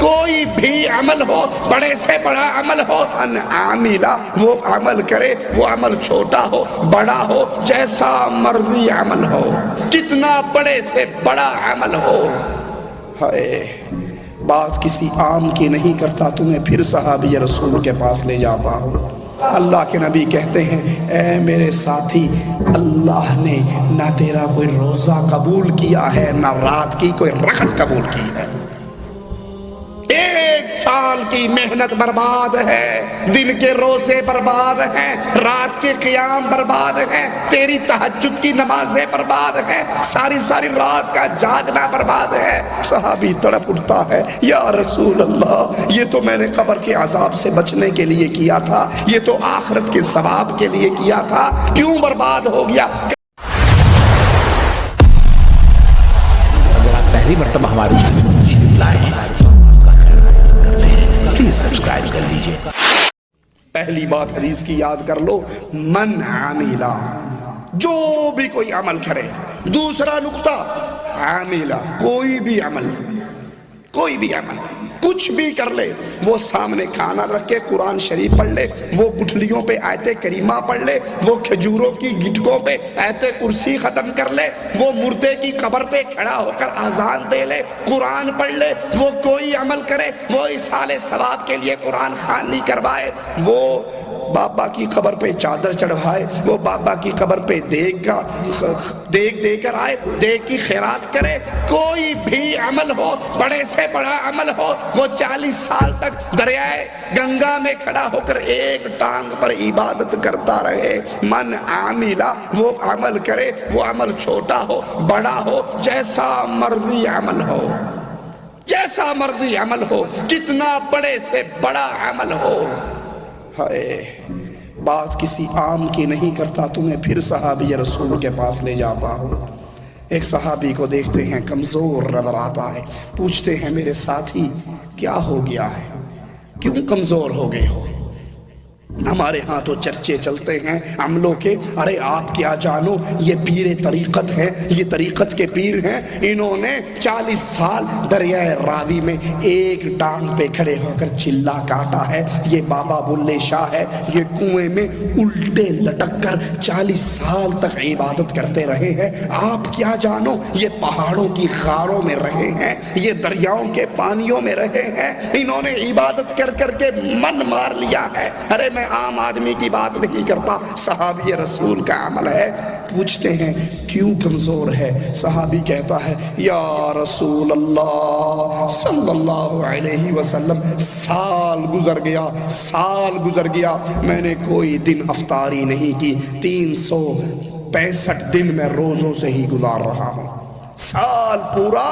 کوئی بھی عمل ہو، بڑے سے بڑا عمل ہو، ان عاملہ وہ عمل کرے، وہ عمل چھوٹا ہو بڑا ہو، جیسا مرضی عمل ہو، کتنا بڑے سے بڑا عمل ہو۔ ہائے بات کسی عام کی نہیں کرتا، تمہیں پھر صحابی رسول کے پاس لے جاتا ہوں۔ اللہ کے نبی کہتے ہیں اے میرے ساتھی، اللہ نے نہ تیرا کوئی روزہ قبول کیا ہے، نہ رات کی کوئی رکعت قبول کی ہے۔ 1 سال کی محنت برباد ہے، دن کے روزے برباد ہیں، رات کے قیام برباد ہیں، تیری تہجد کی نمازیں برباد ہیں، ساری ساری رات کا جاگنا برباد ہے۔ صحابی تڑپ اٹھتا ہے، یا رسول اللہ یہ تو میں نے قبر کے عذاب سے بچنے کے لیے کیا تھا، یہ تو آخرت کے ثواب کے لیے کیا تھا، کیوں برباد ہو گیا؟ اگر آپ پہلی مرتبہ ہمارے چینل پر تشریف لائے ہیں پلیز سبسکرائب کر لیجئے۔ پہلی بات حدیث کی یاد کر لو، من عاملہ، جو بھی کوئی عمل کرے۔ دوسرا نقطہ، عاملہ، کوئی بھی عمل، کوئی بھی عمل کچھ بھی کر لے، وہ سامنے کھانا رکھ کے قرآن شریف پڑھ لے، وہ گٹھلیوں پہ آیت کریمہ پڑھ لے، وہ کھجوروں کی گٹکوں پہ آیت کرسی ختم کر لے، وہ مردے کی قبر پہ کھڑا ہو کر اذان دے لے، قرآن پڑھ لے، وہ کوئی عمل کرے، وہ ایصال ثواب کے لیے قرآن خوانی کروائے، وہ بابا کی قبر پہ چادر چڑھوائے، وہ بابا کی قبر پہ دیگ دے کر آئے، دیگ کی خیرات کرے، کوئی بھی عمل ہو، بڑے سے بڑا عمل ہو، وہ 40 سال تک دریائے گنگا میں کھڑا ہو کر ایک ٹانگ پر عبادت کرتا رہے۔ من عاملہ وہ عمل کرے، وہ عمل چھوٹا ہو بڑا ہو، جیسا مرضی عمل ہو، جیسا مرضی عمل ہو، کتنا بڑے سے بڑا عمل ہو۔ ہائے بات کسی عام کی نہیں کرتا، تمہیں پھر صحابی رسول کے پاس لے جاتا ہوں۔ ایک صحابی کو دیکھتے ہیں کمزور نظر آتا ہے، پوچھتے ہیں میرے ساتھی کیا ہو گیا ہے، کیوں کمزور ہو گئے ہو؟ ہمارے ہاں تو چرچے چلتے ہیں عملوں کے، ارے آپ کیا جانو یہ پیر طریقت ہیں، یہ طریقت کے پیر ہیں، انہوں نے 40 سال دریائے راوی میں ایک ٹانگ پہ کھڑے ہو کر چلا کاٹا ہے، یہ بابا بلے شاہ ہے، یہ کنویں میں الٹے لٹک کر 40 سال تک عبادت کرتے رہے ہیں، آپ کیا جانو یہ پہاڑوں کی غاروں میں رہے ہیں، یہ دریاؤں کے پانیوں میں رہے ہیں، انہوں نے عبادت کر کر کے من مار لیا ہے۔ ارے میں عام آدمی کی بات نہیں کرتا، صحابی رسول کا عمل ہے۔ پوچھتے ہیں کیوں کمزور ہے؟ صحابی کہتا ہے یا رسول اللہ صلی اللہ علیہ وسلم سال گزر گیا میں نے کوئی دن افطاری نہیں کی، 365 دن میں روزوں سے ہی گزار رہا ہوں، سال پورا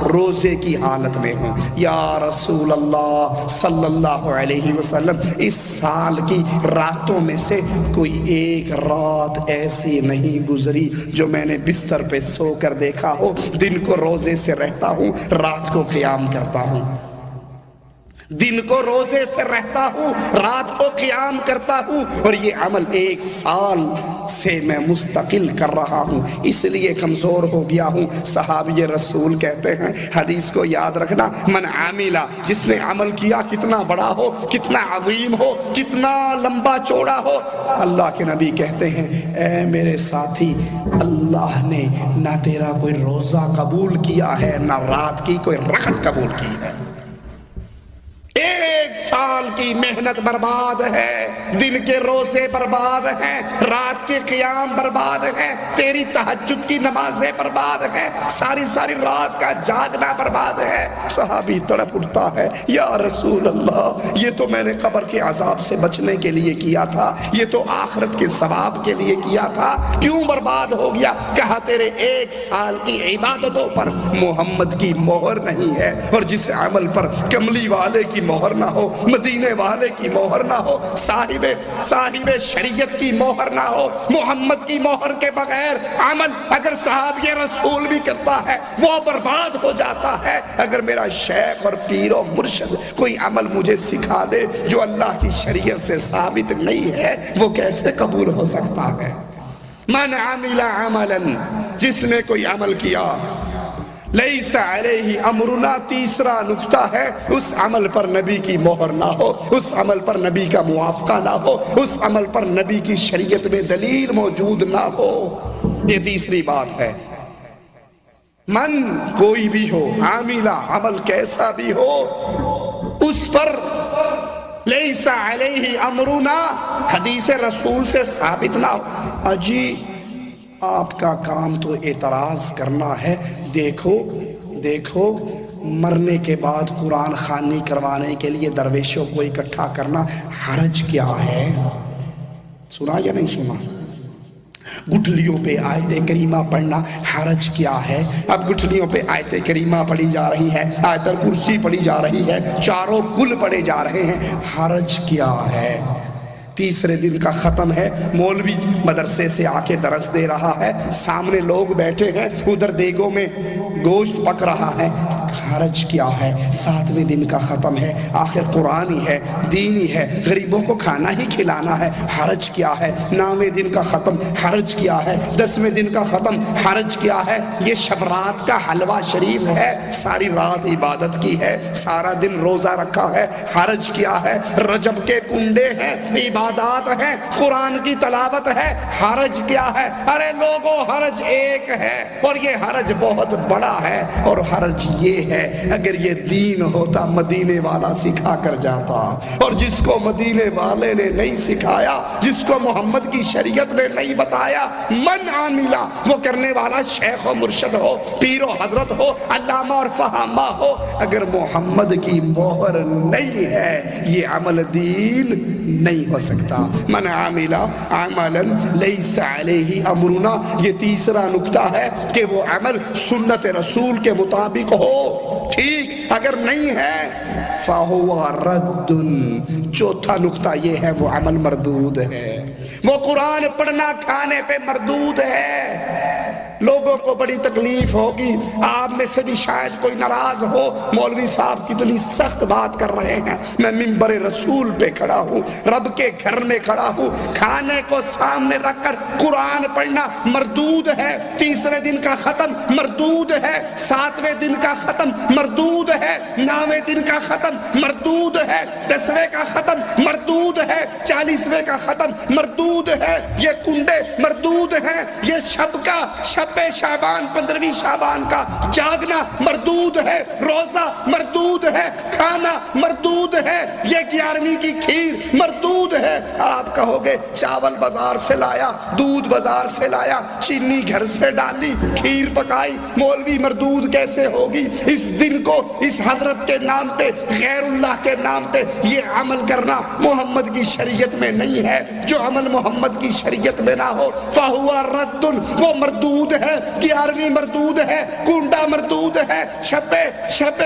روزے کی حالت میں ہوں۔ یا رسول اللہ صلی اللہ علیہ وسلم اس سال کی راتوں میں سے کوئی ایک رات ایسی نہیں گزری جو میں نے بستر پہ سو کر دیکھا ہو، دن کو روزے سے رہتا ہوں، رات کو قیام کرتا ہوں، دن کو روزے سے رہتا ہوں، رات کو قیام کرتا ہوں، اور یہ عمل 1 سال سے میں مستقل کر رہا ہوں، اس لیے کمزور ہو گیا ہوں۔ صحابی رسول کہتے ہیں حدیث کو یاد رکھنا، من عاملہ جس نے عمل کیا، کتنا بڑا ہو، کتنا عظیم ہو، کتنا لمبا چوڑا ہو، اللہ کے نبی کہتے ہیں اے میرے ساتھی، اللہ نے نہ تیرا کوئی روزہ قبول کیا ہے، نہ رات کی کوئی رکعت قبول کی ہے۔ 1 سال کی محنت برباد ہے، دن کے روزے برباد ہیں، رات کے قیام برباد ہیں، تیری تہجد کی نمازیں برباد ہیں، ساری ساری رات کا جاگنا برباد ہے۔ صحابی تڑپ اٹھتا ہے، یا رسول اللہ یہ تو میں نے قبر کے عذاب سے بچنے کے لیے کیا تھا، یہ تو آخرت کے ثواب کے لیے کیا تھا، کیوں برباد ہو گیا؟ کہا تیرے 1 سال کی عبادتوں پر محمد کی مہر نہیں ہے، اور جس عمل پر کملی والے کی مہر نہ ہو، مدینے والے کی مہر نہ ہو، صاحب شریعت کی مہر نہ ہو، محمد کی مہر کے بغیر عمل اگر صحابی رسول بھی کرتا ہے وہ برباد ہو جاتا ہے۔ اگر میرا شیخ اور پیر و مرشد کوئی عمل مجھے سکھا دے جو اللہ کی شریعت سے ثابت نہیں ہے، وہ کیسے قبول ہو سکتا ہے؟ من عمل عملا جس نے کوئی عمل کیا لیس علیہ امرنا تیسرا نقطہ ہے اس عمل پر نبی کی مہر نہ ہو، اس عمل پر نبی کا موافقہ نہ ہو، اس عمل پر نبی کی شریعت میں دلیل موجود نہ ہو۔ یہ تیسری بات ہے۔ من کوئی بھی ہو، عاملہ عمل کیسا بھی ہو، اس پر لیس علیہ امرنا حدیث رسول سے ثابت نہ ہو۔ اجی آپ کا کام تو اعتراض کرنا ہے، دیکھو مرنے کے بعد قرآن خوانی کروانے کے لیے درویشوں کو اکٹھا کرنا حرج کیا ہے؟ سنا یا نہیں سنا؟ گٹھلیوں پہ آیت کریمہ پڑھنا حرج کیا ہے؟ اب گٹھلیوں پہ آیت کریمہ پڑھی جا رہی ہے، آیت الکرسی پڑھی جا رہی ہے، چاروں گل پڑھے جا رہے ہیں، حرج کیا ہے؟ تیسرے دن کا ختم ہے، مولوی مدرسے سے آ کے درس دے رہا ہے، سامنے لوگ بیٹھے ہیں، ادھر دیگوں میں گوشت پک رہا ہے، حرج کیا ہے؟ 7ویں دن کا ختم ہے، آخر قرآن ہی ہے، دین ہی ہے، غریبوں کو کھانا ہی کھلانا ہے، حرج کیا ہے؟ 9ویں دن کا ختم، حرج کیا ہے؟ 10ویں دن کا ختم، حرج کیا ہے؟ یہ شب رات کا حلوہ شریف ہے، ساری رات عبادت کی ہے، سارا دن روزہ رکھا ہے، حرج کیا ہے؟ رجب کے کنڈے ہیں، عبادات ہیں، قرآن کی تلاوت ہے، حرج کیا ہے؟ ارے لوگوں حرج ایک ہے اور یہ حرج بہت بڑا ہے، اور حرج یہ ہے اگر یہ دین ہوتا مدینے والا سکھا کر جاتا، اور جس کو مدینے والے نے نہیں سکھایا، جس کو محمد کی شریعت نے نہیں بتایا، من عاملہ وہ کرنے والا شیخ و مرشد ہو، پیر و حضرت ہو، علامہ اور فہامہ ہو، اگر محمد کی مہر نہیں ہے یہ عمل دین نہیں ہو سکتا۔ من عاملہ عملا لیس علیہ امرنا، یہ تیسرا نکتہ ہے کہ وہ عمل سنت رسول کے مطابق ہو، ٹھیک، اگر نہیں ہے فَهُوَ رَدٌّ۔ چوتھا نکتہ یہ ہے وہ عمل مردود ہے، وہ قرآن پڑھنا کھانے پہ مردود ہے۔ لوگوں کو بڑی تکلیف ہوگی، آپ میں سے بھی شاید کوئی ناراض ہو، مولوی صاحب کتنی سخت بات کر رہے ہیں، میں منبر رسول پہ کھڑا ہوں، رب کے گھر میں کھڑا ہوں، کھانے کو سامنے رکھ کر قرآن پڑھنا مردود ہے، تیسرے دن کا ختم مردود ہے، 7ویں دن کا ختم مردود ہے، 9ویں دن کا ختم مردود ہے، 10ویں کا ختم مردود ہے، 40ویں کا ختم مردود ہے، یہ کنڈے مردود ہیں، یہ شب کا شب شعبان 15ویں شعبان کا جاگنا مردود ہے، روزہ مردود ہے، کھانا مردود ہے، یہ 11ویں کی کھیر مردود ہے۔ آپ کہو گے چاول بازار سے لایا، دودھ بازار سے لایا، چینی گھر سے ڈالی، کھیر پکائی، مولوی مردود کیسے ہوگی؟ اس دن کو اس حضرت کے نام پہ، غیر اللہ کے نام پہ یہ عمل کرنا محمد کی شریعت میں نہیں ہے۔ جو عمل محمد کی شریعت میں نہ ہو فَهُوَ رَدٌّ، وہ مردود ہے، 11ویں مردود ہے، کنڈا مردود ہے، شب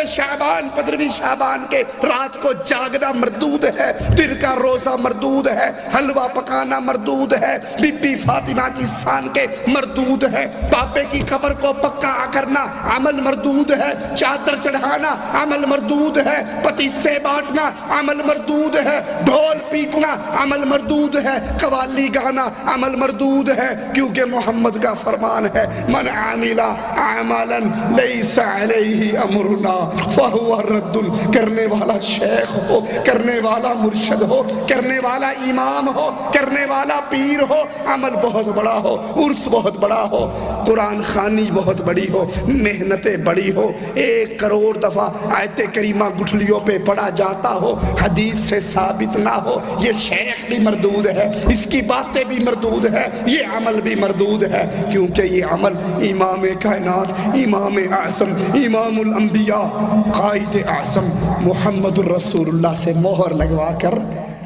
شعبان 15ویں شعبان کے رات کو جاگنا مردود ہے، دن کا روزہ مردود ہے، حلوہ پکانا مردود ہے، بی بی فاطمہ کی سان کے مردود ہے، پاپے کی قبر کو پکا کرنا عمل مردود ہے، چادر چڑھانا عمل مردود ہے، پتیسے بانٹنا عمل مردود ہے، ڈھول پیٹنا عمل مردود ہے، قوالی گانا عمل مردود ہے، کیونکہ محمد کا فرمان ہے من عامل عملا لیس علیہ امرنا فہو رد۔ کرنے والا شیخ ہو، کرنے والا مرشد ہو، کرنے والا امام ہو، کرنے والا پیر ہو، عمل بہت بڑا ہو، عرس بہت بڑا ہو، قرآن خوانی بہت بڑی ہو، محنتیں بڑی ہو، 1 کروڑ دفعہ آیت کریمہ گٹھلیوں پہ پڑھا جاتا ہو، حدیث سے ثابت نہ ہو، یہ شیخ بھی مردود ہے، اس کی باتیں بھی مردود ہے، یہ عمل بھی مردود ہے، کیونکہ یہ عمل امام کائنات، امام اعظم، امام الانبیاء، قائد اعظم محمد الرسول اللہ سے مہر لگوا کر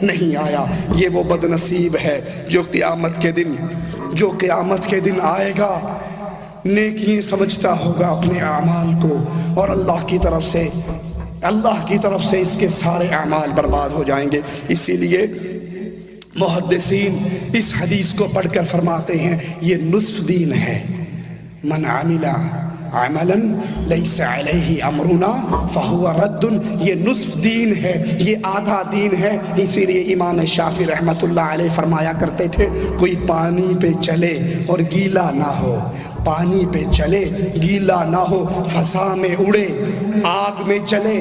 نہیں آیا۔ یہ وہ بد نصیب ہے جو قیامت کے دن آئے گا، نیکی سمجھتا ہوگا اپنے اعمال کو، اور اللہ کی طرف سے اس کے سارے اعمال برباد ہو جائیں گے۔ اسی لیے محدثین اس حدیث کو پڑھ کر فرماتے ہیں یہ نصف دین ہے، من عمل عملاً لیس علیہ امرنا فہو رد، یہ نصف دین ہے، یہ آدھا دین ہے۔ اسی لیے امام شافعی رحمۃ اللہ علیہ فرمایا کرتے تھے کوئی پانی پہ چلے اور گیلا نہ ہو، پانی پہ چلے گیلا نہ ہو، فضا میں اڑے، آگ میں چلے،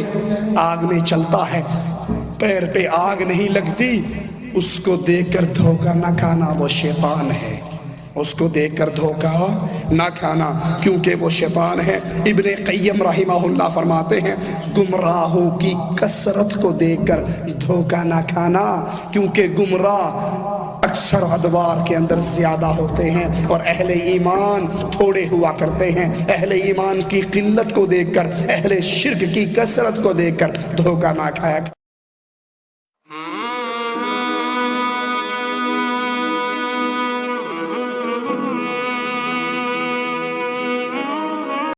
آگ میں چلتا ہے، پیر پہ آگ نہیں لگتی، اس کو دیکھ کر دھوکہ نہ کھانا، وہ شیطان ہے۔ اس کو دیکھ کر دھوکہ نہ کھانا، کیونکہ وہ شیطان ہے۔ ابن قیم رحمہ اللہ فرماتے ہیں گمراہوں کی کثرت کو دیکھ کر دھوکہ نہ کھانا، کیونکہ گمراہ اکثر ادوار کے اندر زیادہ ہوتے ہیں اور اہل ایمان تھوڑے ہوا کرتے ہیں۔ اہل ایمان کی قلت کو دیکھ کر، اہل شرک کی کثرت کو دیکھ کر دھوکہ نہ کھایا۔